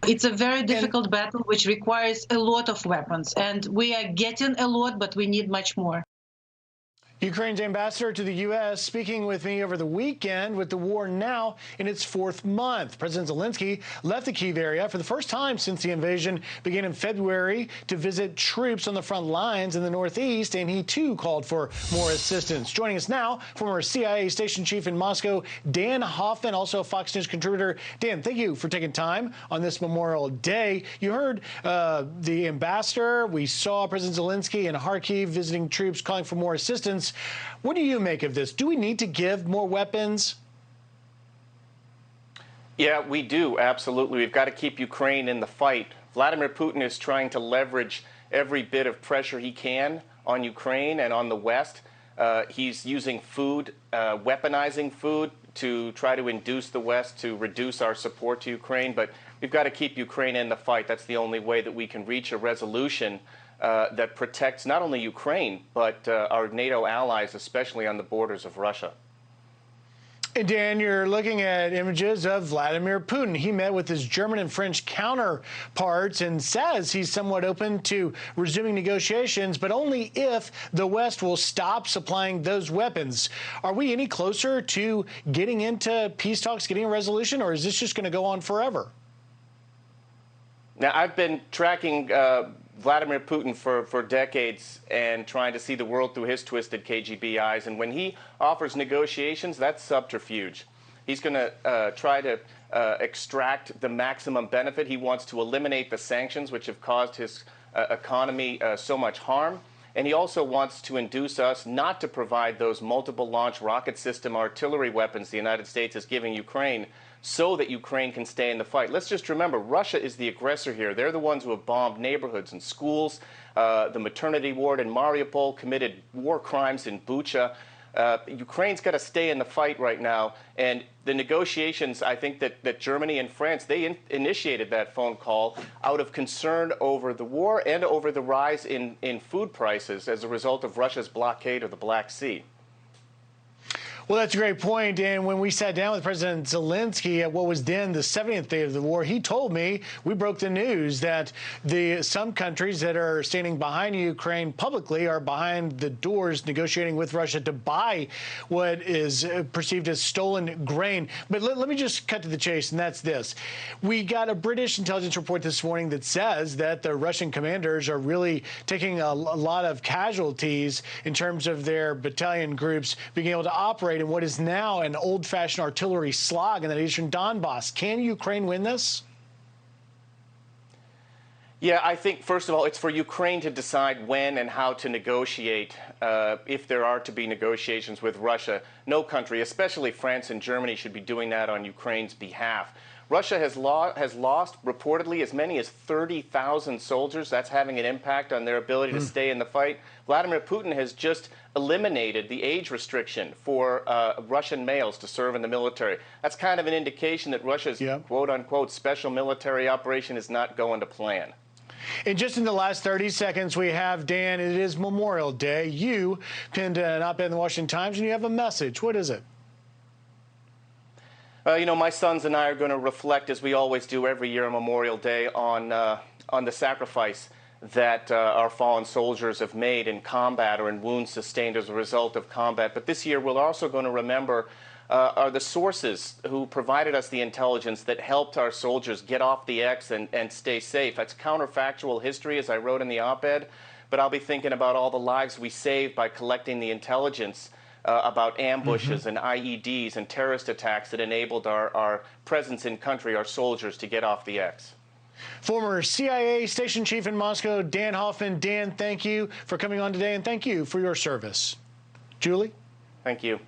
It's a very difficult battle, which requires a lot of weapons. And we are getting a lot, but we need much more. Ukraine's ambassador to the U.S. speaking with me over the weekend with the war now in its fourth month. President Zelensky left the Kyiv area for the first time since the invasion began in February to visit troops on the front lines in the northeast, and he too called for more assistance. Joining us now, former CIA station chief in Moscow, Dan Hoffman, also a Fox News contributor. Dan, thank you for taking time on this Memorial Day. You heard the ambassador. We saw President Zelensky in Kharkiv visiting troops, calling for more assistance. What do you make of this? Do we need to give more weapons? Yeah, we do. Absolutely. We've got to keep Ukraine in the fight. Vladimir Putin is trying to leverage every bit of pressure he can on Ukraine and on the West. He's using food, weaponizing food to try to induce the West to reduce our support to Ukraine. But we've got to keep Ukraine in the fight. That's the only way that we can reach a resolution that protects not only Ukraine, but our NATO allies, especially on the borders of Russia. And Dan, you're looking at images of Vladimir Putin. He met with his German and French counterparts and says he's somewhat open to resuming negotiations, but only if the West will stop supplying those weapons. Are we any closer to getting into peace talks, getting a resolution, or is this just going to go on forever? Now, I've been tracking Vladimir Putin for decades and trying to see the world through his twisted KGB eyes. And when he offers negotiations, that's subterfuge. He's going to try to extract the maximum benefit. He wants to eliminate the sanctions, which have caused his economy so much harm. And he also wants to induce us not to provide those multiple launch rocket system artillery weapons the United States is giving Ukraine so that Ukraine can stay in the fight. Let's just remember, Russia is the aggressor here. They're the ones who have bombed neighborhoods and schools, the maternity ward in Mariupol, committed war crimes in Bucha. Ukraine's got to stay in the fight right now. And the negotiations, I think that Germany and France, they initiated that phone call out of concern over the war and over the rise in food prices as a result of Russia's blockade of the Black Sea. Well, that's a great point. And when we sat down with President Zelensky at what was then the 70th day of the war, he told me, we broke the news that some countries that are standing behind Ukraine publicly are behind the doors negotiating with Russia to buy what is perceived as stolen grain. But let me just cut to the chase, and that's this. We got a British intelligence report this morning that says that the Russian commanders are really taking a lot of casualties in terms of their battalion groups being able to operate in what is now an old-fashioned artillery slog in the eastern Donbass. Can Ukraine win this? Yeah, I think, first of all, it's for Ukraine to decide when and how to negotiate, if there are to be negotiations with Russia. No country, especially France and Germany, should be doing that on Ukraine's behalf. Russia has lost reportedly as many as 30,000 soldiers. That's having an impact on their ability to stay in the fight. Vladimir Putin has just eliminated the age restriction for Russian males to serve in the military. That's kind of an indication that Russia's quote-unquote special military operation is not going to plan. And just in the last 30 seconds we have, Dan, it is Memorial Day. You penned an op-ed in the Washington Times, and you have a message. What is it? You know, my sons and I are going to reflect, as we always do every year on Memorial Day, on the sacrifice that our fallen soldiers have made in combat or in wounds sustained as a result of combat. But this year we're also going to remember are the sources who provided us the intelligence that helped our soldiers get off the X and stay safe. That's counterfactual history, as I wrote in the op-ed, but I'll be thinking about all the lives we saved by collecting the intelligence about ambushes and IEDs and terrorist attacks that enabled our presence in country, our soldiers, to get off the X. Former CIA station chief in Moscow, Dan Hoffman. Dan, thank you for coming on today, and thank you for your service. Julie? Thank you.